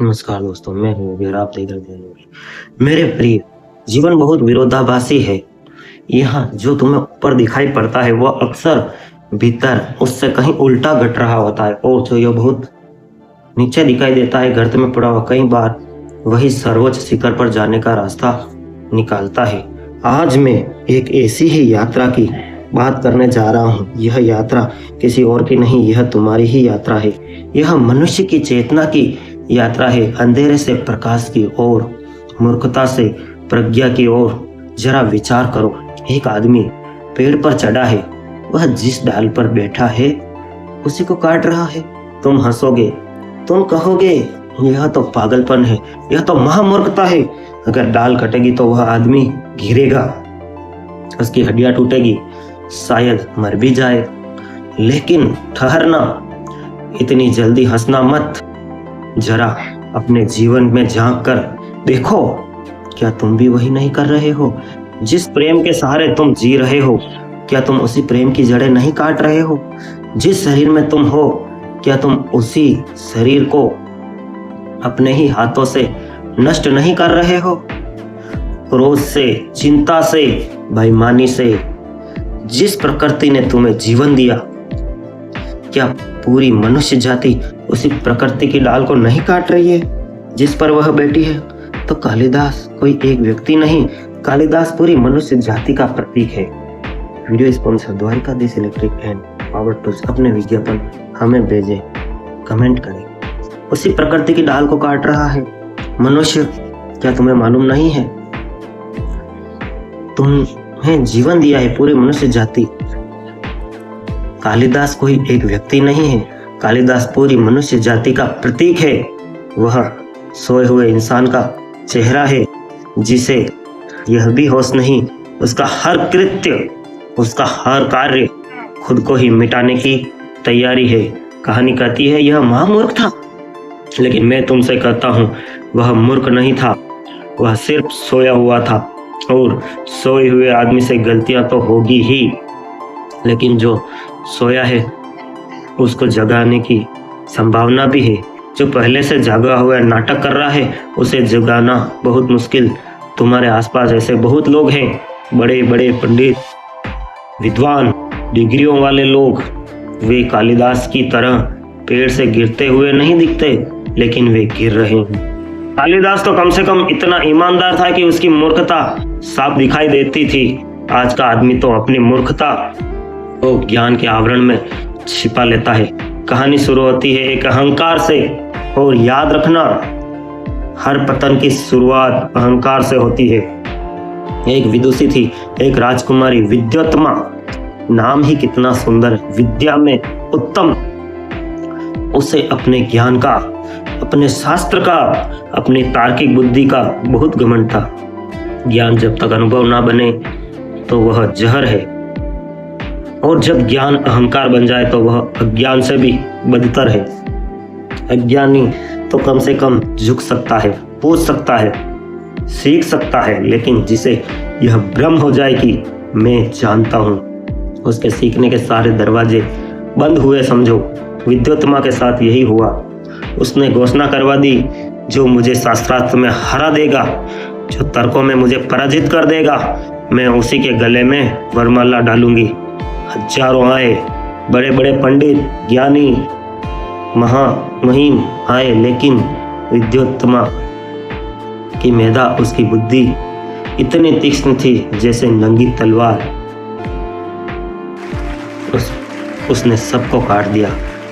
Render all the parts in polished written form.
नमस्कार दोस्तों, मैं हूँ वीर, आप देख रहे हैं। मेरे प्रिय, जीवन बहुत विरोधाभासी है। यहाँ जो तुम्हें ऊपर दिखाई पड़ता है वह अक्सर भीतर उससे कहीं उल्टा घट रहा होता है, और जो यह बहुत नीचे दिखाई देता है, गर्त में पड़ा हुआ, कई बार वही सर्वोच्च शिखर पर जाने का रास्ता निकालता है। आज मैं एक ऐसी ही यात्रा की बात करने जा रहा हूँ। यह यात्रा किसी और की नहीं, यह तुम्हारी ही यात्रा है। यह मनुष्य की चेतना की यात्रा है, अंधेरे से प्रकाश की ओर, मूर्खता से प्रज्ञा की ओर। जरा विचार करो, एक आदमी पेड़ पर चढ़ा है, वह जिस डाल पर बैठा है उसी को काट रहा है। तुम हंसोगे, तुम कहोगे यह तो पागलपन है, यह तो महामूर्खता है। अगर डाल कटेगी तो वह आदमी गिरेगा, उसकी हड्डियां टूटेगी, शायद मर भी जाए। लेकिन ठहरना, इतनी जल्दी हंसना मत। जरा अपने जीवन में झांक कर देखो, क्या तुम भी वही नहीं कर रहे हो? जिस प्रेम के सहारे तुम जी रहे हो, क्या तुम उसी प्रेम की जड़ें नहीं काट रहे हो? जिस शरीर में तुम हो, क्या तुम उसी शरीर को अपने ही हाथों से नष्ट नहीं कर रहे हो? क्रोध से, चिंता से, बेईमानी से जिस प्रकृति ने तुम्हें जीवन दिया, क्या पूरी मनुष्य जाति उसी प्रकृति की डाल को नहीं काट रही है जिस पर वह बैठी है? तो कालिदास कोई एक व्यक्ति नहीं, कालिदास पूरी मनुष्य जाति का प्रतीक है। Video sponsor Dwarkadhish electric and power tools. अपने विज्ञापन हमें भेजें, कमेंट करें। उसी प्रकृति की डाल को काट रहा है मनुष्य। क्या तुम्हें मालूम नहीं है? तुम्हें जीवन दिया है पूरी मनुष्य जाति। कालिदास कोई एक व्यक्ति नहीं है, कालिदास पूरी मनुष्य जाति का प्रतीक है। वह सोए हुए इंसान का चेहरा है, जिसे यह भी होश नहीं, उसका हर कृत्य, उसका हर कार्य खुद को ही मिटाने की तैयारी है। कहानी कहती है यह महामूर्ख था, लेकिन मैं तुमसे कहता हूं वह मूर्ख नहीं था, वह सिर्फ सोया हुआ था। और सोए हुए आदमी से गलतियां तो होगी ही, लेकिन जो सोया है उसको जगाने की संभावना भी है। जो पहले से जागा हुआ नाटक कर रहा है उसे जगाना बहुत मुश्किल। तुम्हारे आसपास ऐसे बहुत लोग हैं, बड़े बड़े पंडित, विद्वान, डिग्रियों वाले लोग। वे कालिदास की तरह पेड़ से गिरते हुए नहीं दिखते, लेकिन वे गिर रहे हैं। कालिदास तो कम से कम इतना ईमानदार था कि उसकी मूर्खता साफ दिखाई देती थी। आज का आदमी तो अपनी मूर्खता को ज्ञान के आवरण में छिपा लेता है। कहानी शुरू होती है एक अहंकार से, और याद रखना, हर पतन की शुरुआत अहंकार से होती है। एक विदुषी थी, एक राजकुमारी, विद्योत्तमा। नाम ही कितना सुंदर, विद्या में उत्तम। उसे अपने ज्ञान का, अपने शास्त्र का, अपनी तार्किक बुद्धि का बहुत घमंड था। ज्ञान जब तक अनुभव ना बने तो वह जहर है, और जब ज्ञान अहंकार बन जाए तो वह अज्ञान से भी बदतर है। अज्ञानी तो कम से कम झुक सकता है, पूछ सकता है, सीख सकता है, लेकिन जिसे यह भ्रम हो जाए कि मैं जानता हूं, उसके सीखने के सारे दरवाजे बंद हुए समझो। विद्योत्तमा के साथ यही हुआ। उसने घोषणा करवा दी, जो मुझे शास्त्रार्थ में हरा देगा, जो तर्कों में मुझे पराजित कर देगा, मैं उसी के गले में वरमाला डालूंगी। हजारों आए, बड़े बड़े पंडित, ज्ञानी, महामहिम आए, लेकिन विद्योत्तमा की मेधा, उसकी बुद्धि इतनी तीक्ष्ण थी जैसे नंगी तलवार। उसने सबको काट दिया,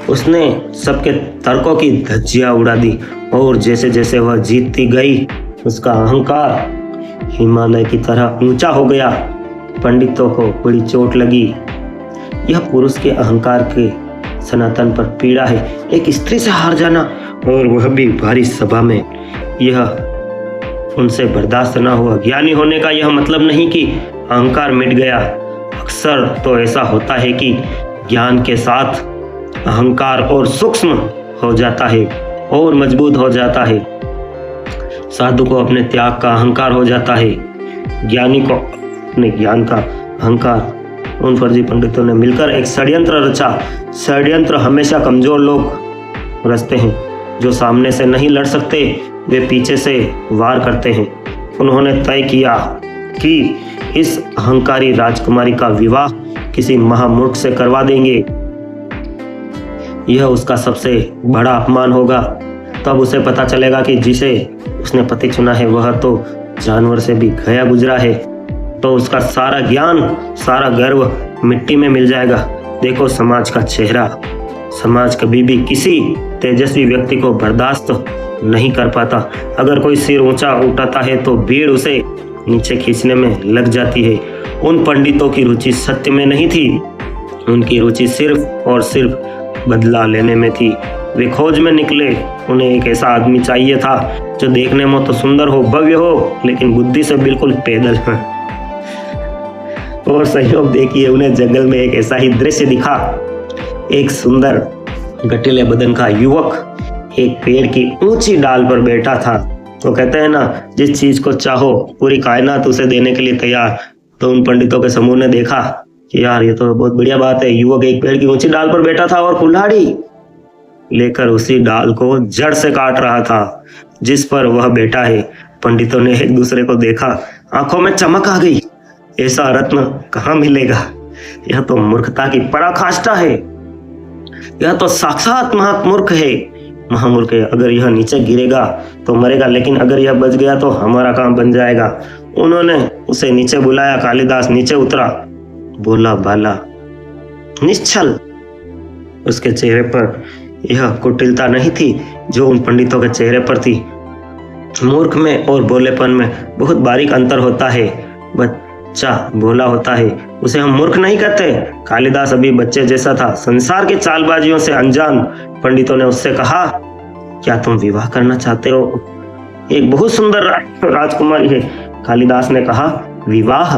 उसने सबके तर्कों की धज्जियां उड़ा दी, और जैसे जैसे वह जीतती गई उसका अहंकार हिमालय की तरह ऊंचा हो गया। पंडितों को बड़ी चोट लगी। यह पुरुष के अहंकार के सनातन पर पीड़ा है, एक स्त्री से हार जाना, और वह भी भारी सभा में। यह उनसे बर्दाश्त न हुआ। ज्ञानी होने का यह मतलब नहीं कि अहंकार मिट गया। अक्सर तो ऐसा होता है कि ज्ञान के साथ अहंकार और सूक्ष्म हो जाता है और मजबूत हो जाता है। साधु को अपने त्याग का अहंकार हो जाता है, ज्ञानी को अपने ज्ञान का अहंकार। उन फर्जी पंडितों ने मिलकर एक षड्यंत्र रचा। षड्यंत्र हमेशा कमजोर लोग रचते हैं। जो सामने से नहीं लड़ सकते वे पीछे से वार करते हैं। उन्होंने तय किया कि इस अहंकारी राजकुमारी का विवाह किसी महामूर्ख से करवा देंगे। यह उसका सबसे बड़ा अपमान होगा। तब उसे पता चलेगा कि जिसे उसने पति चुना है वह तो जानवर से भी गया गुजरा है। तो उसका सारा ज्ञान, सारा गर्व मिट्टी में मिल जाएगा। देखो समाज का चेहरा। समाज कभी भी किसी तेजस्वी व्यक्ति को बर्दाश्त नहीं कर पाता। अगर कोई सिर ऊंचा उठाता है तो भीड़ उसे नीचे खींचने में लग जाती है। उन पंडितों की रुचि सत्य में नहीं थी, उनकी रुचि सिर्फ और सिर्फ बदला लेने में थी। वे खोज में निकले। उन्हें एक ऐसा आदमी चाहिए था जो देखने में तो सुंदर हो, भव्य हो, लेकिन बुद्धि से बिल्कुल पैदल है। और संयोग देखिए, उन्हें जंगल में एक ऐसा ही दृश्य दिखा। एक सुंदर गठीले बदन का युवक एक पेड़ की ऊंची डाल पर बैठा था। तो कहते हैं ना, जिस चीज को चाहो पूरी कायनात उसे देने के लिए तैयार। तो उन पंडितों के समूह ने देखा कि यार ये तो बहुत बढ़िया बात है। युवक एक पेड़ की ऊंची डाल पर बैठा था और कुल्हाड़ी लेकर उसी डाल को जड़ से काट रहा था जिस पर वह बैठा है। पंडितों ने एक दूसरे को देखा, आंखों में चमक आ गई। ऐसा रत्न कहाँ मिलेगा? यह तो मूर्खता की पराकाष्ठा है। यह तो साक्षात महामूर्ख है। महामूर्ख है। अगर यह नीचे गिरेगा तो मरेगा, लेकिन अगर यह बच गया तो हमारा काम बन जाएगा। उन्होंने उसे नीचे बुलाया। कालिदास नीचे उतरा, बोला बाला निश्चल। उसके चेहरे पर यह कुटिलता नहीं थी जो उन पंडितों के चेहरे पर थी। मूर्ख में और भोलेपन में बहुत बारीक अंतर होता है। बच्चा भोला होता है, उसे हम मूर्ख नहीं कहते। कालिदास अभी बच्चे जैसा था, संसार की चालबाजियों से अनजान। पंडितों ने उससे कहा, क्या तुम विवाह करना चाहते हो? एक बहुत सुंदर राजकुमारी है। कालिदास ने कहा, विवाह?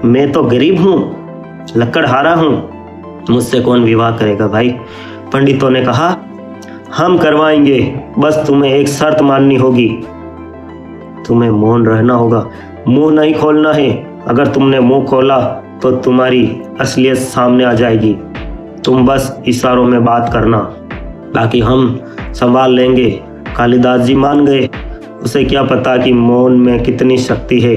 मैं तो गरीब हूँ, लकड़हारा हूँ, मुझसे कौन विवाह करेगा भाई? पंडितों ने कहा, हम करवाएंगे, बस तुम्हें एक शर्त माननी होगी। तुम्हें मौन रहना होगा, मुंह नहीं खोलना है। अगर तुमने मुंह खोला तो तुम्हारी असलियत सामने आ जाएगी। तुम बस इशारों में बात करना, बाकी हम संभाल लेंगे। कालिदास जी मान गए। उसे क्या पता कि मौन में कितनी शक्ति है।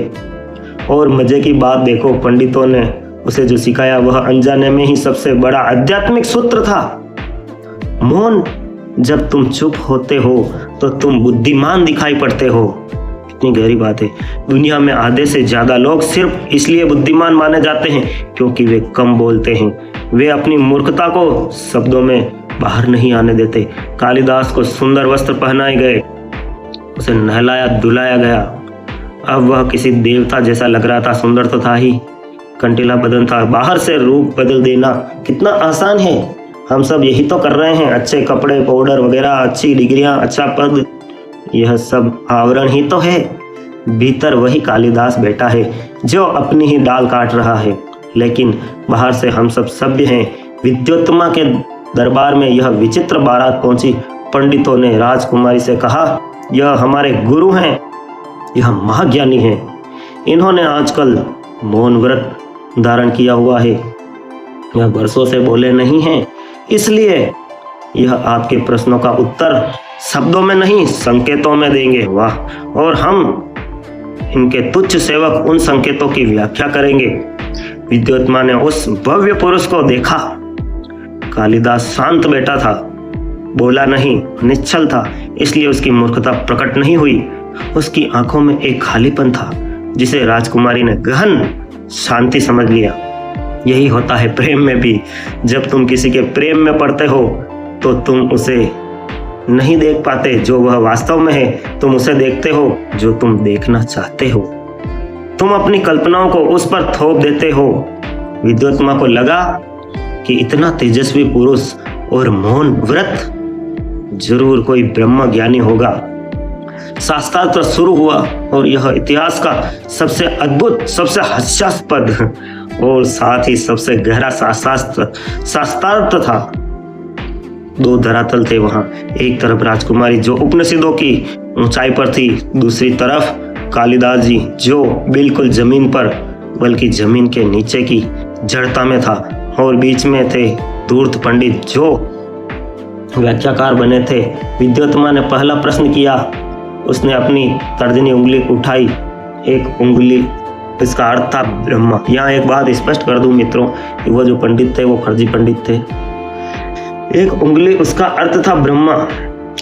और मजे की बात देखो, पंडितों ने उसे जो सिखाया वह अनजाने में ही सबसे बड़ा आध्यात्मिक सूत्र था। मौन। जब तुम चुप होते हो तो तुम बुद्धिमान दिखाई पड़ते हो। कितनी गहरी बात है। दुनिया में आधे से ज्यादा लोग सिर्फ इसलिए बुद्धिमान माने जाते हैं क्योंकि वे कम बोलते हैं। वे अपनी मूर्खता को शब्दों में बाहर नहीं आने देते। कालिदास को सुंदर वस्त्र पहनाए गए, उसे नहलाया धुलाया गया। अब वह किसी देवता जैसा लग रहा था। सुंदर तो था ही, कंटीला बदन था। बाहर से रूप बदल देना कितना आसान है। हम सब यही तो कर रहे हैं। अच्छे कपड़े, पाउडर वगैरह, अच्छी डिग्रियां, अच्छा पद, यह सब आवरण ही तो है। भीतर वही कालिदास बैठा है जो अपनी ही डाल काट रहा है, लेकिन बाहर से हम सब सभ्य हैं। विद्योत्तमा के दरबार में यह विचित्र बारात पहुंची। पंडितों ने राजकुमारी से कहा, यह हमारे गुरु हैं, यह महाज्ञानी हैं। इन्होंने आजकल मौन व्रत धारण किया हुआ है, यह वर्षों से बोले नहीं हैं, इसलिए यह आपके प्रश्नों का उत्तर शब्दों में नहीं संकेतों में देंगे। वाह! और हम इनके तुच्छ सेवक उन संकेतों की व्याख्या करेंगे। विद्योत्तमा ने उस भव्य पुरुष को देखा। कालिदास शांत बैठा था, बोला नहीं, निश्चल था, इसलिए उसकी मूर्खता प्रकट नहीं हुई। उसकी आंखों में एक खालीपन था जिसे राजकुमारी ने गहन शांति समझ लिया। यही होता है प्रेम में भी। जब तुम किसी के प्रेम में पड़ते हो तो तुम उसे नहीं देख पाते जो वह वास्तव में है, तुम उसे देखते हो जो तुम देखना चाहते हो। तुम अपनी कल्पनाओं को उस पर थोप देते हो। विद्योत्तमा को लगा कि इतना तेजस्वी पुरुष और मौन व्रत, जरूर कोई ब्रह्म ज्ञानी होगा। शास्त्रार्थ शुरू हुआ और यह इतिहास का सबसे अद्भुत, सबसे हास्यास्पद और साथ ही सबसे गहरा शास्त्रार्थ था। दो धरातल थे वहां। एक तरफ राजकुमारी जो उपनिषदों की ऊंचाई पर थी, दूसरी तरफ कालिदास जी जो बिल्कुल जमीन पर, बल्कि जमीन के नीचे की जड़ता में था। और बीच में थे धूर्त पंडित जो व्याख्याकार बने थे। विद्योत्मा ने पहला प्रश्न किया। उसने अपनी तर्जनी उंगली उठाई। एक उंगली, इसका अर्थ था ब्रह्मा। यहाँ एक बात स्पष्ट कर दूं मित्रों, वो जो पंडित थे वो फर्जी पंडित थे। एक उंगली, उसका अर्थ था ब्रह्मा।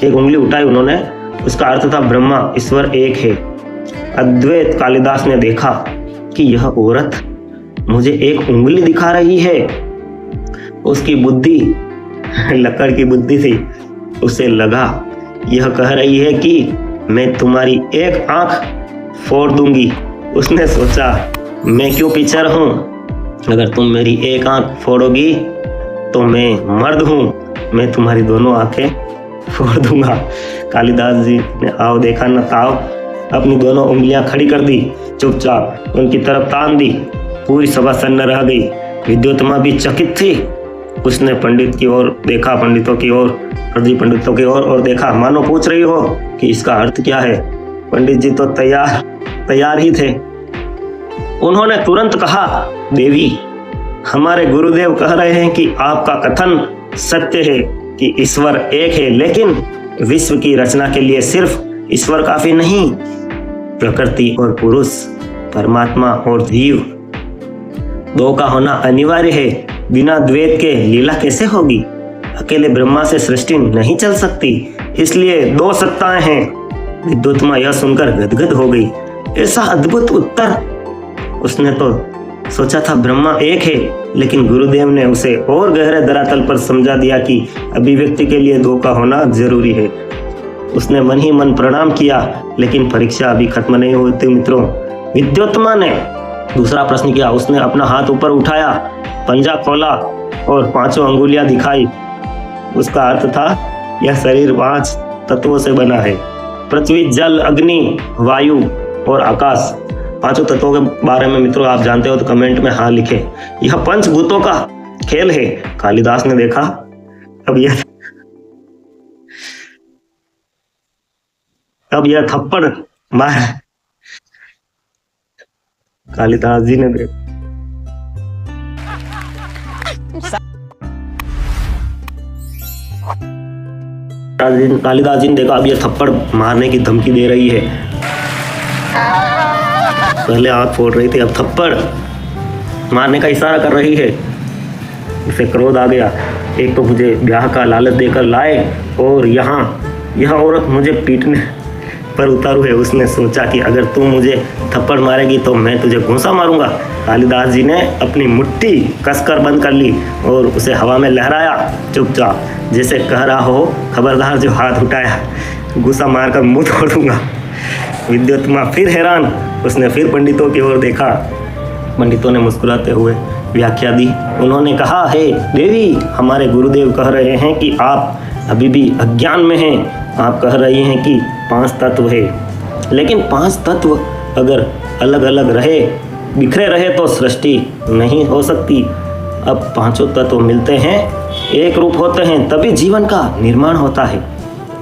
एक उंगली उठाई उन्होंने, उसका अर्थ था ब्रह्मा, ईश्वर एक है। अद्वैत कालिदास ने देखा कि यह औरत मुझे एक उंगली दिखा रही है। उसकी बुद्धि लकड़ की बुद्धि थी। उसे लगा यह कह रही है कि मैं तुम्हारी एक आंख फोड़ दूंगी। उसने सोचा मैं क्यों पीछे रहूं, अगर तुम मेरी एक आंख फोड़ोगी तो मैं मर्द हूं, मैं तुम्हारी दोनों आंखें फोड़ दूंगा। कालिदास जी ने आओ देखा न ताओ, अपनी दोनों उंगलियां खड़ी कर दी, चुपचाप उनकी तरफ तान दी। पूरी सभा सन्न रह गई। विद्योत्मा भी चकित थी। उसने पंडित की ओर देखा, पंडितों की ओर, फर्जी पंडितों की ओर, और देखा मानो पूछ रही हो कि इसका अर्थ क्या है। पंडित जी तो तैयार ही थे। उन्होंने तुरंत कहा, देवी, हमारे गुरुदेव कह रहे हैं कि आपका कथन सत्य है कि ईश्वर एक है, लेकिन विश्व की रचना के लिए सिर्फ ईश्वर काफी नहीं। प्रकृति और पुरुष, परमात्मा और जीव, दो का होना अनिवार्य है। बिना द्वैत के लीला कैसे होगी। अकेले ब्रह्मा से सृष्टि नहीं चल सकती, इसलिए दो सत्ताएं हैं। विद्योत्मा यह सुनकर गदगद हो गई। ऐसा अद्भुत उत्तर। उसने तो सोचा था ब्रह्मा एक है, लेकिन गुरुदेव ने उसे और गहरे धरातल पर समझा दिया कि अभिव्यक्ति के लिए दो का होना जरूरी है। उसने मन ही मन प्रणाम किया, लेकिन परीक्षा अभी खत्म नहीं होती मित्रों। विद्योत्मा ने दूसरा प्रश्न किया। उसने अपना हाथ ऊपर उठाया, पंजा खोला और पांचों अंगुलियां दिखाई। उसका अर्थ था यह शरीर 5 तत्वों से बना है। पृथ्वी, जल, अग्नि, वायु और आकाश। पांचों तत्वों के बारे में मित्रों आप जानते हो तो कमेंट में हाँ लिखें। यह पंचभूतों का खेल है। कालिदास ने देखा अब यह थप्पड़ मार। कालिदास जी ने देखा कालिदास जी ने देखा अब यह थप्पड़ मारने की धमकी दे रही है। पहले आंख फोड़ रही थी, अब थप्पड़ मारने का इशारा कर रही है। उसे क्रोध आ गया। एक तो मुझे ब्याह का लालच देकर लाए और यह औरत मुझे पीटने पर उतारू है। उसने सोचा कि अगर तू मुझे थप्पड़ मारेगी तो मैं तुझे घूंसा मारूंगा। कालिदास जी ने अपनी मुट्ठी कसकर बंद कर ली और उसे हवा में लहराया, चुपचाप, जैसे कह रहा हो खबरदार जो हाथ उठाया घूंसा मारकर मुंह तोड़ दूंगा। विद्योत्मा फिर हैरान। उसने फिर पंडितों की ओर देखा। पंडितों ने मुस्कुराते हुए व्याख्या दी। उन्होंने कहा, हे देवी, हमारे गुरुदेव कह रहे हैं कि आप अभी भी अज्ञान में हैं। आप कह रही हैं कि 5 तत्व है, लेकिन 5 तत्व अगर अलग अलग रहे, बिखरे रहे तो सृष्टि नहीं हो सकती। अब पांचों तत्व मिलते हैं, एक रूप होते हैं, तभी जीवन का निर्माण होता है।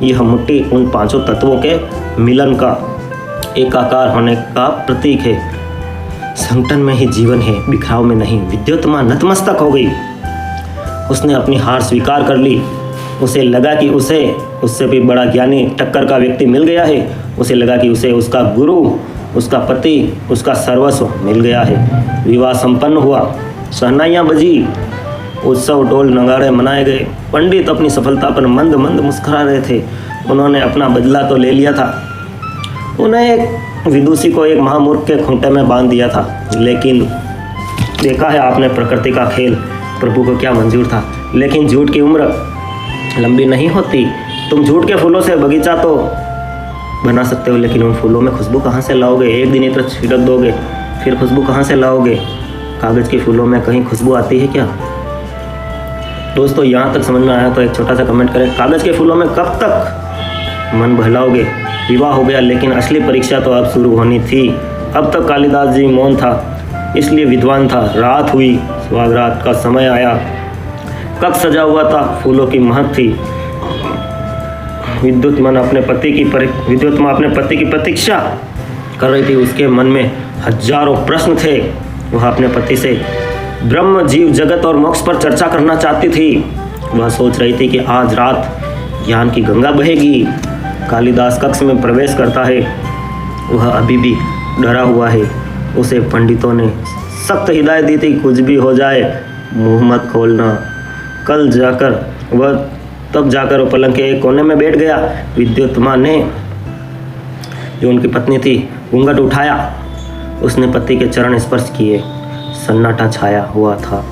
यह मुट्ठी उन पांचों तत्वों के मिलन का, एकाकार होने का प्रतीक है। संगठन में ही जीवन है, बिखराव में नहीं। विद्योत्मा नतमस्तक हो गई। उसने अपनी हार स्वीकार कर ली। उसे लगा कि उससे भी बड़ा ज्ञानी टक्कर का व्यक्ति मिल गया है। उसे लगा कि उसे उसका गुरु, उसका पति, उसका सर्वस्व मिल गया है। विवाह संपन्न हुआ, शहनाइयाँ बजी, उत्सव ढोल नगाड़े मनाए गए। पंडित अपनी सफलता पर मंद मंद मुस्कुरा रहे थे। उन्होंने अपना बदला तो ले लिया था। उन्हें एक विदुषी को एक महामूर्ख के खूंटे में बांध दिया था, लेकिन देखा है आपने प्रकृति का खेल। प्रभु को क्या मंजूर था, लेकिन झूठ की उम्र लंबी नहीं होती। तुम झूठ के फूलों से बगीचा तो बना सकते हो, लेकिन उन फूलों में खुशबू कहाँ से लाओगे। एक दिन इत्र छिड़क दोगे, फिर खुशबू कहाँ से लाओगे। कागज के फूलों में कहीं खुशबू आती है क्या। दोस्तों यहाँ तक समझ में आया तो एक छोटा सा कमेंट करें। कागज के फूलों में कब तक मन बहलाओगे। विवाह हो गया, लेकिन असली परीक्षा तो अब शुरू होनी थी। अब तक कालिदास जी मौन था, इसलिए विद्वान था। रात हुई, सुहागरात का समय आया। कक्ष सजा हुआ था, फूलों की महक थी। विद्युत्मा अपने पति की प्रतीक्षा कर रही थी। उसके मन में हजारों प्रश्न थे। वह अपने पति से ब्रह्म, जीव, जगत और मोक्ष पर चर्चा करना चाहती थी। वह सोच रही थी कि आज रात ज्ञान की गंगा बहेगी। कालिदास कक्ष में प्रवेश करता है। वह अभी भी डरा हुआ है। उसे पंडितों ने सख्त हिदायत दी थी, कुछ भी हो जाए मुंह मत खोलना। कल जाकर तब जाकर वो पलंग के एक कोने में बैठ गया। विद्युत्मा ने, जो उनकी पत्नी थी, घूंघट उठाया। उसने पति के चरण स्पर्श किए। सन्नाटा छाया हुआ था।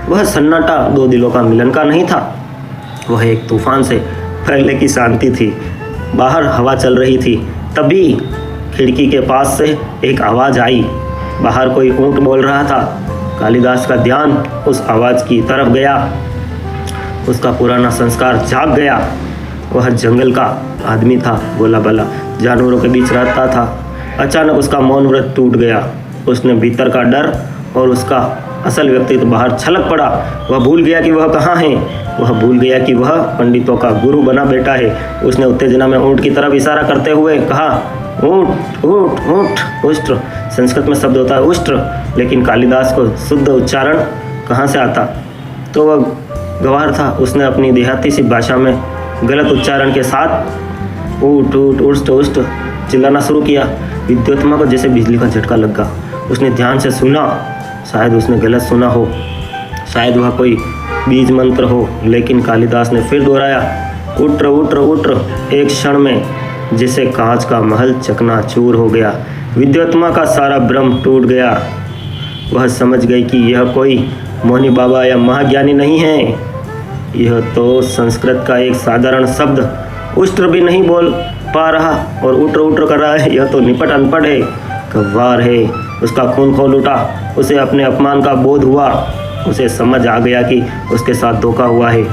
वह सन्नाटा दो दिलों का मिलन का नहीं था, वह एक तूफान से पहले की शांति थी। बाहर हवा चल रही थी। तभी खिड़की के पास से एक आवाज़ आई। बाहर कोई ऊंट बोल रहा था। कालिदास का ध्यान उस आवाज़ की तरफ गया। उसका पुराना संस्कार जाग गया। वह जंगल का आदमी था, भोला भला, जानवरों के बीच रहता था। अचानक उसका मौन व्रत टूट गया। उसने भीतर का डर और उसका असल व्यक्तित्व बाहर छलक पड़ा। वह भूल गया कि वह कहाँ है। वह भूल गया कि वह पंडितों का गुरु बना बैठा है। उसने उत्तेजना में ऊंट की तरफ इशारा करते हुए कहा, ऊंट ऊंट ऊंट। उष्ट्र संस्कृत में शब्द होता है उष्ट्र, लेकिन कालिदास को शुद्ध उच्चारण कहाँ से आता। तो वह गवार था। उसने अपनी देहाती सी भाषा में गलत उच्चारण के साथ ऊट ऊट उष्ट उष्ट चिल्लाना शुरू किया। विद्युत्मा को जैसे बिजली का झटका लगा। उसने ध्यान से सुना। शायद उसने गलत सुना हो, शायद वह कोई बीज मंत्र हो, लेकिन कालिदास ने फिर दोहराया, उट्र उट्र उट्र। एक क्षण में जैसे कांच का महल चकनाचूर हो गया। विद्युत्मा का सारा भ्रम टूट गया। वह समझ गई कि यह कोई मोहनी बाबा या महाज्ञानी नहीं है। यह तो संस्कृत का एक साधारण शब्द उष्ट्र भी नहीं बोल पा रहा और उट्र उट्र कर रहा है। यह तो निपट अनपढ़ है, गंवार है। उसका खून खोल उठा। उसे अपने अपमान का बोध हुआ। उसे समझ आ गया कि उसके साथ धोखा हुआ है।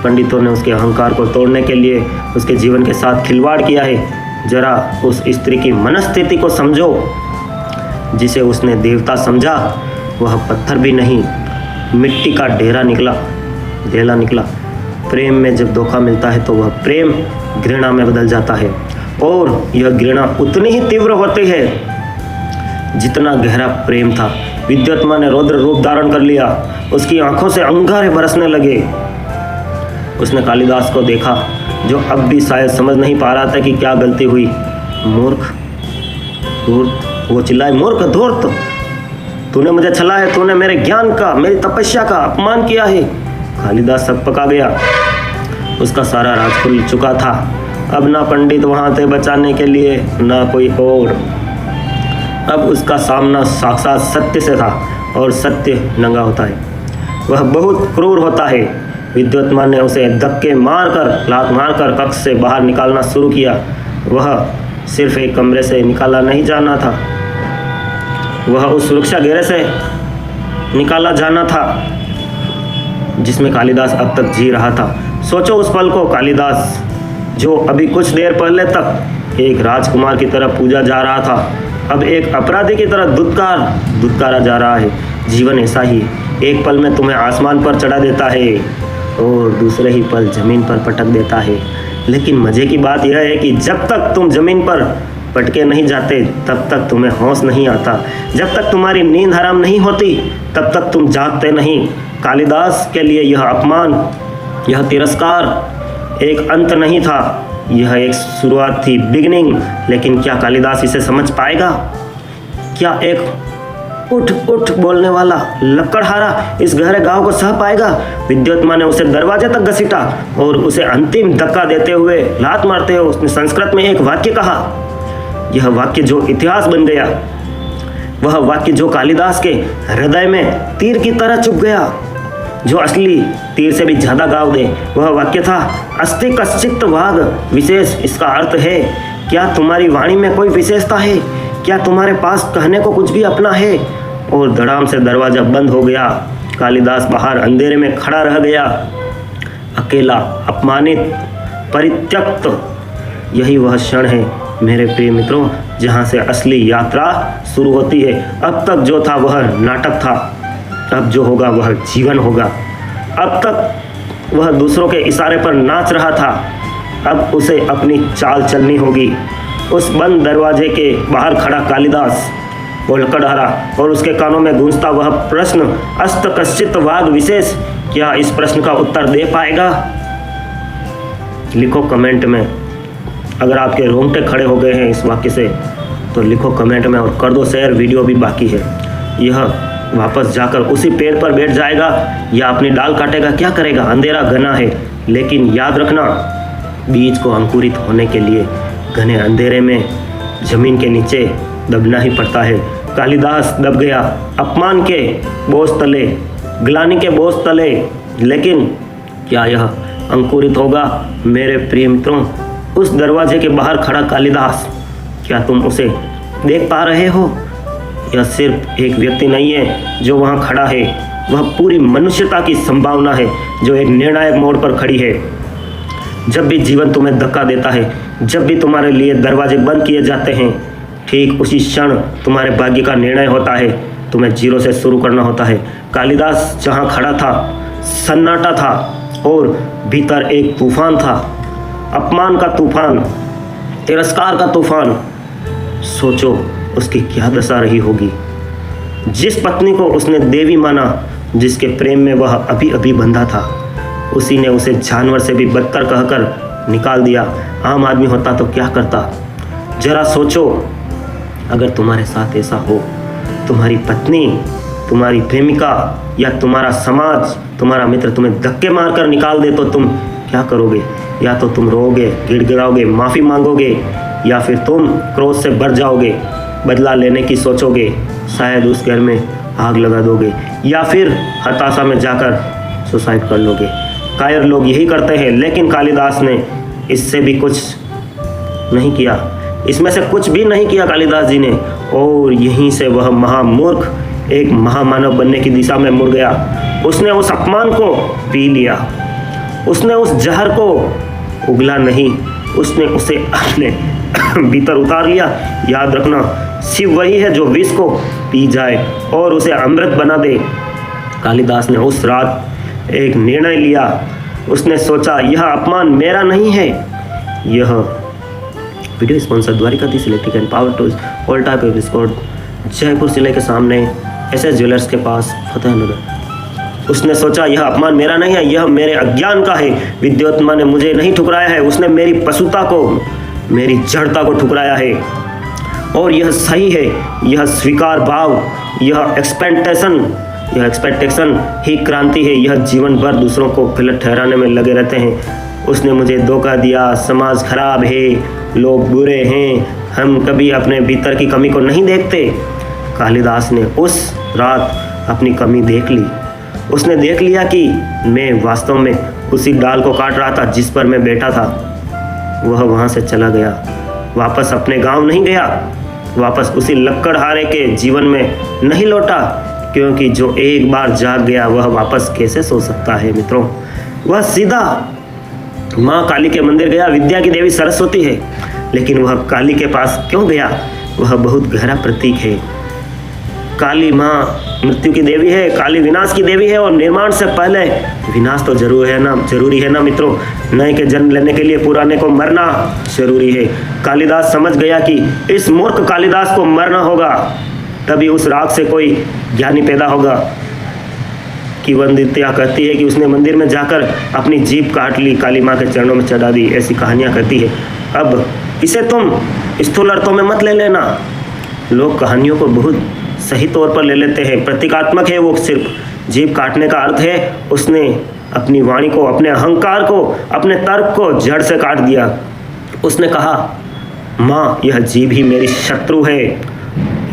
पंडितों ने उसके अहंकार को तोड़ने के लिए उसके जीवन के साथ खिलवाड़ किया है। जरा उस स्त्री की मनस्थिति को समझो। जिसे उसने देवता समझा, वह पत्थर भी नहीं, मिट्टी का ढेला निकला। प्रेम में जब धोखा मिलता है तो वह प्रेम घृणा में बदल जाता है, और यह घृणा उतनी ही तीव्र होती है जितना गहरा प्रेम था। विद्युत्मा ने रौद्र रूप धारण कर लिया। उसकी आंखों से अंगारे बरसने लगे। उसने कालिदास को देखा, जो अब भी शायद समझ नहीं पा रहा था कि क्या गलती हुई। मूर्ख, धूर्त, वो चिल्लाए, मूर्ख, धूर्त, तूने मुझे छला है। तूने मेरे ज्ञान का, मेरी तपस्या का अपमान किया है। कालिदास सकपका गया। उसका सारा राज खुल चुका था। अब ना पंडित वहाँ थे बचाने के लिए, ना कोई और। अब उसका सामना साक्षात सत्य से था, और सत्य नंगा होता है। वह बहुत क्रूर होता है। विद्युत्मा ने उसे धक्के मारकर, लात मारकर कक्ष से बाहर निकालना शुरू किया। वह सिर्फ एक कमरे से निकाला नहीं जाना था, वह उस सुरक्षा घेरे से निकाला जाना था जिसमें कालिदास अब तक जी रहा था। सोचो उस पल को। कालिदास, जो अभी कुछ देर पहले तक एक राजकुमार की तरह पूजा जा रहा था, अब एक अपराधी की तरह दुत्कारा जा रहा है। जीवन ऐसा ही, एक पल में तुम्हें आसमान पर चढ़ा देता है और दूसरे ही पल जमीन पर पटक देता है। लेकिन मज़े की बात यह है कि जब तक तुम जमीन पर पटके नहीं जाते, तब तक तुम्हें होश नहीं आता। जब तक तुम्हारी नींद हराम नहीं होती, तब तक तुम जागते नहीं। कालिदास के लिए यह अपमान, यह तिरस्कार एक अंत नहीं था, यह एक शुरुआत थी, बिगिनिंग। लेकिन क्या कालिदास इसे समझ पाएगा? क्या एक उठ उठ बोलने वाला लकड़हारा इस गहरे गांव को सह पाएगा? विद्युत्मा ने उसे दरवाजे तक घसीटा और उसे अंतिम धक्का देते हुए, लात मारते हुए उसने संस्कृत में एक वाक्य कहा। यह वाक्य जो इतिहास बन गया, वह वाक्य जो कालिदास के हृदय में तीर की तरह चुभ गया, जो असली तीर से भी ज्यादा घाव दे। वह वाक्य था, अस्ति कश्चित् वाग विशेष। इसका अर्थ है, क्या तुम्हारी वाणी में कोई विशेषता है? क्या तुम्हारे पास कहने को कुछ भी अपना है? और धड़ाम से दरवाजा बंद हो गया। कालिदास बाहर अंधेरे में खड़ा रह गया, अकेला, अपमानित, परित्यक्त। यही वह क्षण है मेरे प्रिय मित्रों, जहाँ से असली यात्रा शुरू होती है। अब तक जो था वह नाटक था, अब जो होगा वह जीवन होगा। अब तक वह दूसरों के इशारे पर नाच रहा था, अब उसे अपनी चाल चलनी होगी। उस बंद दरवाजे के बाहर खड़ा कालिदास वो लकड़हारा और उसके कानों में गूंजता वह प्रश्न अस्त कश्चित वाद विशेष, क्या इस प्रश्न का उत्तर दे पाएगा? लिखो कमेंट में। अगर आपके रोंगटे खड़े हो गए हैं इस वाक्य से तो लिखो कमेंट में और कर दो शेयर। वीडियो भी बाकी है। यह वापस जाकर उसी पेड़ पर बैठ जाएगा या अपनी डाल काटेगा, क्या करेगा? अंधेरा घना है, लेकिन याद रखना बीज को अंकुरित होने के लिए घने अंधेरे में जमीन के नीचे दबना ही पड़ता है। कालिदास दब गया अपमान के बोझ तले, ग्लानि के बोझ तले, लेकिन क्या यह अंकुरित होगा? मेरे प्रिय मित्रों, उस दरवाजे के बाहर खड़ा कालिदास, क्या तुम उसे देख पा रहे हो? यह सिर्फ एक व्यक्ति नहीं है जो वहाँ खड़ा है, वह पूरी मनुष्यता की संभावना है जो एक निर्णायक मोड़ पर खड़ी है। जब भी जीवन तुम्हें धक्का देता है, जब भी तुम्हारे लिए दरवाजे बंद किए जाते हैं, ठीक उसी क्षण तुम्हारे भाग्य का निर्णय होता है। तुम्हें जीरो से शुरू करना होता है। कालिदास जहाँ खड़ा था सन्नाटा था और भीतर एक तूफान था, अपमान का तूफान, तिरस्कार का तूफान। सोचो उसकी क्या दशा रही होगी। जिस पत्नी को उसने देवी माना, जिसके प्रेम में वह अभी अभी बंधा था, उसी ने उसे जानवर से भी बदतर कहकर निकाल दिया। आम आदमी होता तो क्या करता? जरा सोचो, अगर तुम्हारे साथ ऐसा हो, तुम्हारी पत्नी, तुम्हारी प्रेमिका या तुम्हारा समाज, तुम्हारा मित्र तुम्हें धक्के मारकर निकाल दे तो तुम क्या करोगे? या तो तुम रोओगे, गिड़गिड़ाओगे, माफ़ी मांगोगे, या फिर तुम क्रोध से भर जाओगे, बदला लेने की सोचोगे, शायद उस घर में आग लगा दोगे, या फिर हताशा में जाकर सुसाइड कर लोगे। कायर लोग यही करते हैं, लेकिन कालिदास ने इससे भी कुछ नहीं किया। इसमें से कुछ भी नहीं किया कालिदास जी ने, और यहीं से वह महामूर्ख एक महामानव बनने की दिशा में मुड़ गया। उसने उस अपमान को पी लिया, उसने उस जहर को उगला नहीं, उसने उसे अपने भीतर उतार लिया। याद रखना, शिव वही है जो विष को पी जाए और उसे अमृत बना दे। कालिदास ने उस रात एक निर्णय लिया। उसने सोचा, यह अपमान मेरा नहीं है। यह video sponsor Dwarkadhish electric and power tools, all type of discount, Jaipur जिले के सामने SS ज्वेलर्स के पास, फतेहनगर। उसने सोचा, यह अपमान मेरा नहीं है, यह मेरे अज्ञान का है। विद्योत्मा ने मुझे नहीं ठुकराया है, उसने मेरी पशुता को, मेरी जड़ता को ठुकराया है। और यह सही है। यह स्वीकार भाव, यह एक्सपेक्टेशन ही क्रांति है। यह जीवन भर दूसरों को गलत ठहराने में लगे रहते हैं। उसने मुझे धोखा दिया, समाज खराब है, लोग बुरे हैं, हम कभी अपने भीतर की कमी को नहीं देखते। कालिदास ने उस रात अपनी कमी देख ली। उसने देख लिया कि मैं वास्तव में उसी डाल को काट रहा था जिस पर मैं बैठा था। वह वहाँ से चला गया, वापस अपने गांव नहीं गया, वापस उसी लकड़हारे के जीवन में नहीं लौटा, क्योंकि जो एक बार जाग गया वह वापस कैसे सो सकता है मित्रों। वह सीधा माँ काली के मंदिर गया। विद्या की देवी सरस्वती है, लेकिन वह काली के पास क्यों गया? वह बहुत गहरा प्रतीक है। काली माँ मृत्यु की देवी है, काली विनाश की देवी है, और निर्माण से पहले विनाश तो जरूरी है ना मित्रों। नए के जन्म लेने के लिए पुराने को मरना जरूरी है। कालिदास समझ गया कि इस मूर्ख कालिदास को मरना होगा, तभी उस राग से कोई ज्ञानी पैदा होगा। कि वंदित्या कहती है कि उसने मंदिर में जाकर अपनी जीभ काट ली, काली माँ के चरणों में चढ़ा दी, ऐसी कहानियाँ कहती है। अब इसे तुम स्थूल अर्थों में मत ले लेना। लोग कहानियों को बहुत सही तौर पर ले लेते हैं, प्रतीकात्मक है वो। सिर्फ जीभ काटने का अर्थ है उसने अपनी वाणी को, अपने अहंकार को, अपने तर्क को जड़ से काट दिया। उसने कहा, माँ यह जीभ ही मेरी शत्रु है,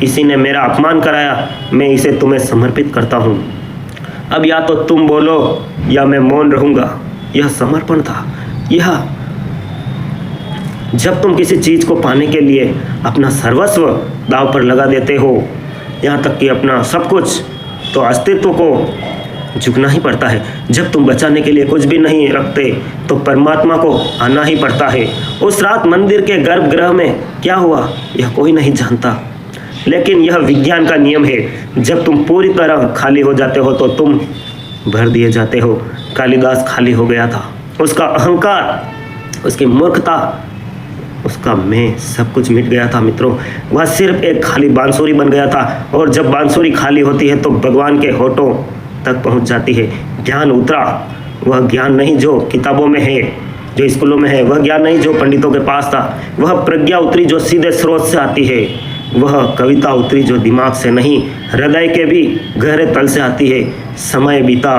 इसी ने मेरा अपमान कराया, मैं इसे तुम्हें समर्पित करता हूँ। अब या तो तुम बोलो या मैं मौन रहूँगा। यह समर्पण था। यह जब तुम किसी चीज़ को पाने के लिए अपना सर्वस्व दांव पर लगा देते हो, यहाँ तक कि अपना सब कुछ, तो अस्तित्व को झुकना ही पड़ता है। जब तुम बचाने के लिए कुछ भी नहीं रखते तो परमात्मा को आना ही पड़ता है। उस रात मंदिर के गर्भगृह में क्या हुआ यह कोई नहीं जानता, लेकिन यह विज्ञान का नियम है। जब तुम पूरी तरह खाली हो जाते हो तो तुम भर दिए जाते हो। कालिदास खाली हो गया था। उसका अहंकार, उसकी मूर्खता उसका मैं सब कुछ मिट गया था मित्रों। वह सिर्फ एक खाली बांसुरी बन गया था, और जब बांसुरी खाली होती है तो भगवान के होठों तक पहुंच जाती है। ज्ञान उतरा, वह ज्ञान नहीं जो किताबों में है, जो स्कूलों में है, वह ज्ञान नहीं जो पंडितों के पास था, वह प्रज्ञा उतरी जो सीधे स्रोत से आती है, वह कविता उतरी जो दिमाग से नहीं हृदय के भी गहरे तल से आती है। समय बीता,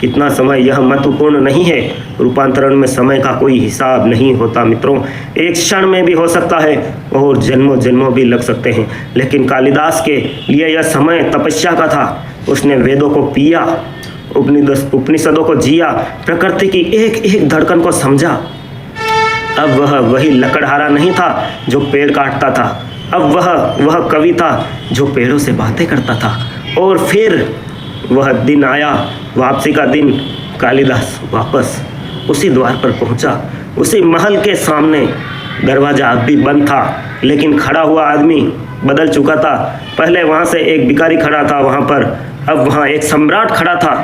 कितना समय यह महत्वपूर्ण नहीं है। रूपांतरण में समय का कोई हिसाब नहीं होता मित्रों, एक क्षण में भी हो सकता है और जन्मों जन्मों भी लग सकते हैं। लेकिन कालिदास के लिए यह समय तपस्या का था। उसने वेदों को पिया, उपनिषदों को जिया, प्रकृति की एक एक धड़कन को समझा। अब वह वही लकड़हारा नहीं था जो पेड़ काटता था, अब वह कवि था जो पेड़ों से बातें करता था। और फिर वह दिन आया, वापसी का दिन। कालिदास वापस उसी द्वार पर पहुंचा, उसी महल के सामने। दरवाजा अब भी बंद था, लेकिन खड़ा हुआ आदमी बदल चुका था। पहले वहां से एक भिखारी खड़ा था वहां पर, अब वहां एक सम्राट खड़ा था।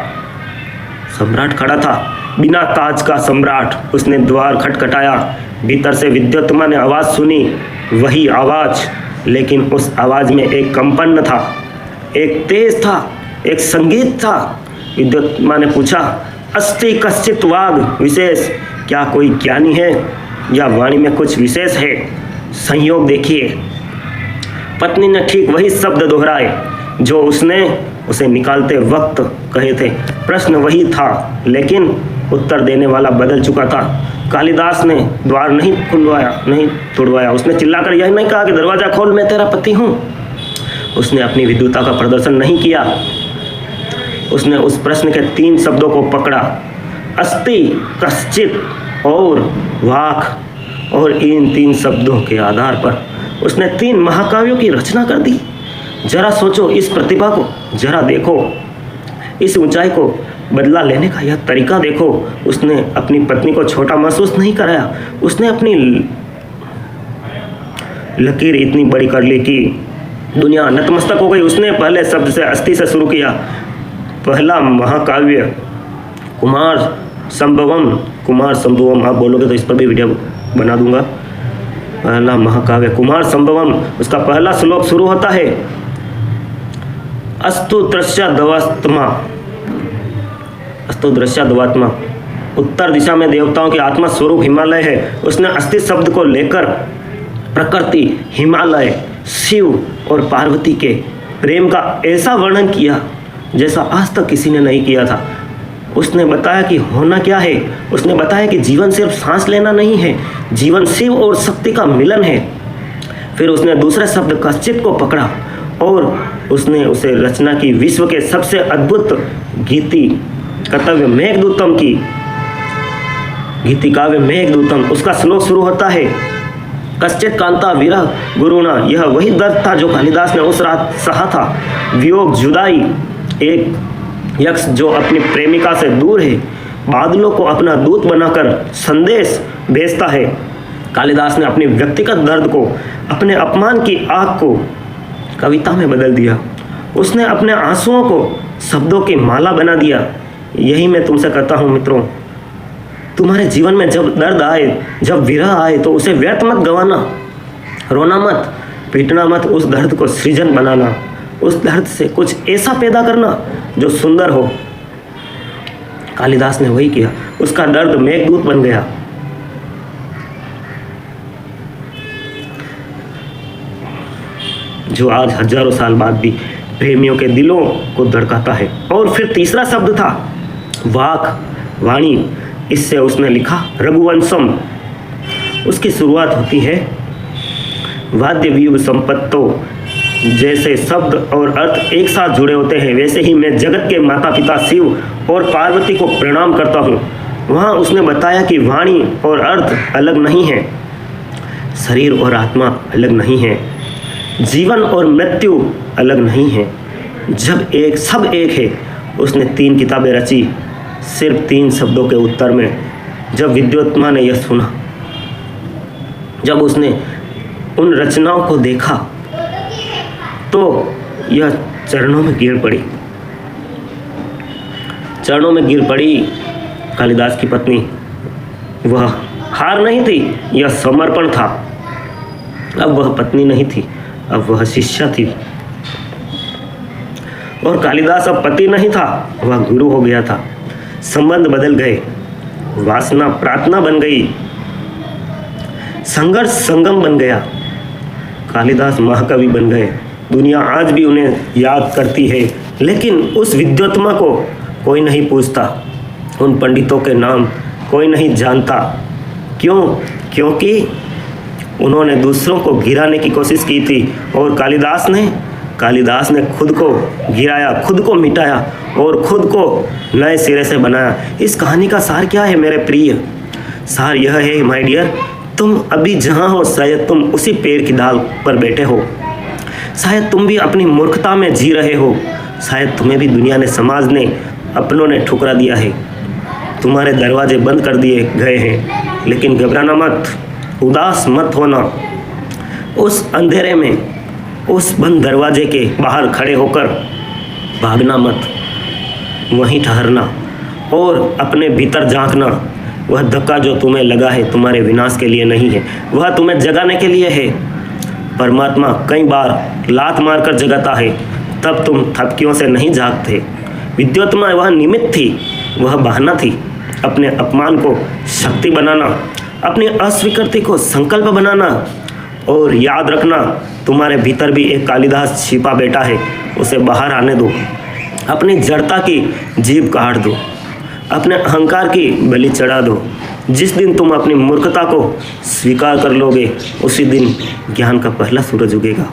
सम्राट खड़ा था, बिना ताज का सम्राट। उसने द्वार खटखटाया, भीतर से विद्युत्मा ने आवाज सुनी, वही आवाज, लेकिन उस आवाज में एक कंपन था, एक तेज था, एक संगीत था। विद्युत्मा ने पूछा, अस्ति कश्चित वाग विशेष, क्या कोई ज्ञानी है या वाणी में कुछ विशेष है? संयोग देखिए। पत्नी ने ठीक वही शब्द दोहराए जो उसने उसे निकालते वक्त कहे थे। प्रश्न वही था, लेकिन उत्तर देने वाला बदल चुका था। कालिदास ने द्वार नहीं खुलवाया, नहीं तोड़वाया। उसने चिल्लाकर यह नहीं कहा कि दरवाजा खोल, मैं तेरा पति हूँ। उसने अपनी विद्वता का प्रदर्शन नहीं किया। उसने उस प्रश्न के 3 शब्दों को पकड़ा, अस्ति, कश्चित और वाक, और इन 3 शब्दों के आधार पर उसने 3 महाकाव्यों की रचना कर दी। जरा सोचो इस प्रतिभा को, जरा देखो इस ऊंचाई को, बदला लेने का यह तरीका देखो। उसने अपनी पत्नी को छोटा महसूस नहीं कराया, उसने अपनी लकीर इतनी बड़ी कर ली कि दुनिया नतमस्तक हो गई। उसने पहले शब्द से अस्थि से शुरू किया। पहला महाकाव्य कुमार संभवम, आप बोलोगे तो इस पर भी वीडियो बना दूंगा। पहला महाकाव्य कुमार संभवम, उसका पहला श्लोक शुरू होता है, अस्तु दृश्य दवात्मा। उत्तर दिशा में देवताओं के आत्मा स्वरूप हिमालय है। उसने अस्थि शब्द को लेकर प्रकृति, हिमालय, शिव और पार्वती के प्रेम का ऐसा वर्णन किया जैसा आज तक किसी ने नहीं किया था। उसने बताया कि होना क्या है। उसने बताया कि जीवन सिर्फ सांस लेना नहीं है, जीवन शिव और शक्ति का मिलन है। फिर उसने दूसरे शब्द कश्चित को पकड़ा और उसने उसे रचना की विश्व के सबसे अद्भुत गीति कर्तव्य मेघदूतम की गीति काव्य मेघदूतम। उसका श्लोक शुरू होता है, कश्चित कांता विरह गुरुना। यह वही दर्द था जो कालिदास ने उस रात सहा था। वियोग, जुदाई, एक यक्ष जो अपनी प्रेमिका से दूर है, बादलों को अपना दूत बनाकर संदेश भेजता है। कालिदास ने अपनी व्यक्तिगत दर्द को, अपने अपमान की आग को कविता में बदल दिया। उसने अपने आंसुओं को शब्दों की माला बना दिया। यही मैं तुमसे कहता हूँ मित्रों, तुम्हारे जीवन में जब दर्द आए, जब विरह आए, तो उसे व्यर्थ मत गवाना, रोना मत, पीटना मत। उस दर्द को सृजन बनाना, उस दर्द से कुछ ऐसा पैदा करना जो सुंदर हो। कालिदास ने वही किया। उसका दर्द मेघदूत बन गया। जो आज हजारों साल बाद भी प्रेमियों के दिलों को धड़काता है। और फिर तीसरा शब्द था वाक, वाणी। इससे उसने लिखा रघुवंशम। उसकी शुरुआत होती है, वाद्य व्यूह संपत्तो। जैसे शब्द और अर्थ एक साथ जुड़े होते हैं, वैसे ही मैं जगत के माता पिता शिव और पार्वती को प्रणाम करता हूँ। वहाँ उसने बताया कि वाणी और अर्थ अलग नहीं है, शरीर और आत्मा अलग नहीं है, जीवन और मृत्यु अलग नहीं है, सब एक है। उसने 3 किताबें रची सिर्फ 3 शब्दों के उत्तर में। जब विद्युत्मा ने यह सुना, जब उसने उन रचनाओं को देखा, तो यह चरणों में गिर पड़ी। कालिदास की पत्नी, वह हार नहीं थी, यह समर्पण था। अब वह पत्नी नहीं थी, अब वह शिष्या थी। और कालिदास अब पति नहीं था, वह गुरु हो गया था। संबंध बदल गए, वासना प्रार्थना बन गई, संघर्ष संगम बन गया। कालिदास महाकवि बन गए। दुनिया आज भी उन्हें याद करती है, लेकिन उस विद्वत्मा को कोई नहीं पूछता, उन पंडितों के नाम कोई नहीं जानता। क्यों? क्योंकि उन्होंने दूसरों को गिराने की कोशिश की थी, और कालिदास ने खुद को गिराया, खुद को मिटाया और खुद को नए सिरे से बनाया। इस कहानी का सार क्या है मेरे प्रिय? सार यह है माय डियर, तुम अभी जहाँ हो शायद तुम उसी पेड़ की डाल पर बैठे हो, शायद तुम भी अपनी मूर्खता में जी रहे हो, शायद तुम्हें भी दुनिया ने, समाज ने, अपनों ने ठुकरा दिया है, तुम्हारे दरवाजे बंद कर दिए गए हैं। लेकिन घबराना मत, उदास मत होना। उस अंधेरे में, उस बंद दरवाजे के बाहर खड़े होकर भागना मत, वहीं ठहरना और अपने भीतर झांकना। वह धक्का जो तुम्हें लगा है तुम्हारे विनाश के लिए नहीं है, वह तुम्हें जगाने के लिए है। परमात्मा कई बार लात मारकर जगाता है, तब तुम थपकियों से नहीं जागते। विद्वत्मा वह निमित्त थी, वह बहाना थी। अपने अपमान को शक्ति बनाना, अपनी अस्वीकृति को संकल्प बनाना। और याद रखना, तुम्हारे भीतर भी एक कालिदास छिपा बैठा है, उसे बाहर आने दो। अपनी जड़ता की जीभ काट दो, अपने अहंकार की बलि चढ़ा दो। जिस दिन तुम अपनी मूर्खता को स्वीकार कर लोगे, उसी दिन ज्ञान का पहला सूरज उगेगा।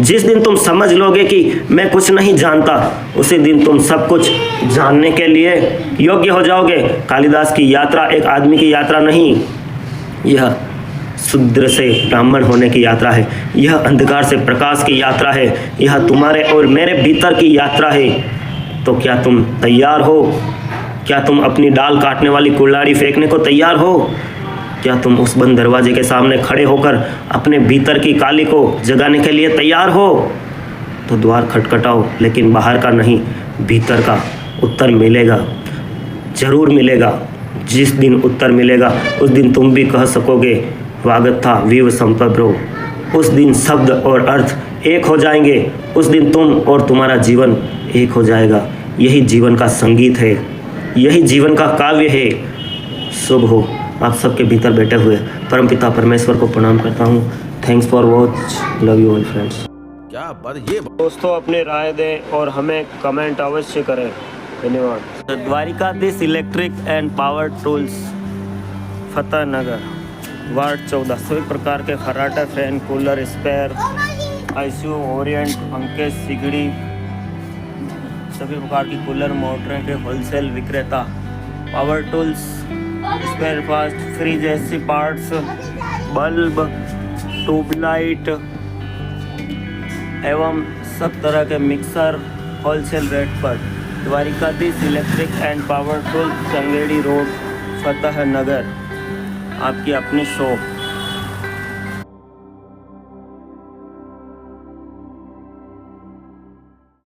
जिस दिन तुम समझ लोगे कि मैं कुछ नहीं जानता, उसी दिन तुम सब कुछ जानने के लिए योग्य हो जाओगे। कालिदास की यात्रा एक आदमी की यात्रा नहीं, यह शूद्र से ब्राह्मण होने की यात्रा है, यह अंधकार से प्रकाश की यात्रा है, यह तुम्हारे और मेरे भीतर की यात्रा है। तो क्या तुम तैयार हो? क्या तुम अपनी डाल काटने वाली कुल्हाड़ी फेंकने को तैयार हो? क्या तुम उस बंद दरवाजे के सामने खड़े होकर अपने भीतर की काली को जगाने के लिए तैयार हो? तो द्वार खटखटाओ, लेकिन बाहर का नहीं, भीतर का। उत्तर मिलेगा, जरूर मिलेगा। जिस दिन उत्तर मिलेगा उस दिन तुम भी कह सकोगे स्वागत था विव संपब्रो। उस दिन शब्द और अर्थ एक हो जाएंगे, उस दिन तुम और तुम्हारा जीवन एक हो जाएगा। यही जीवन का संगीत है, यही जीवन का काव्य है। शुभ हो आप सबके भीतर बैठे हुए परमपिता परमेश्वर को प्रणाम करता हूँ। Thanks for watch, love you all friends. क्या बात ये दोस्तों अपने राय दें और हमें कमेंट अवश्य करें। धन्यवाद। Dwarkadhish electric and power tools, Fateh Nagar, ward 14। सभी प्रकार के खर्राटे, fan, cooler, spare, ICU, Orient, पंखे, सिगड़ी, सभी प्रकार की कूलर मोटरें के होलसेल विक्रेता। Power tools, spare parts, fridge, AC parts, bulb, tube light एवं सब तरह के मिक्सर होलसेल रेट पर। Dwarkadhish electric and power tools, Changedi road, Fateh Nagar, आपकी अपनी शॉप।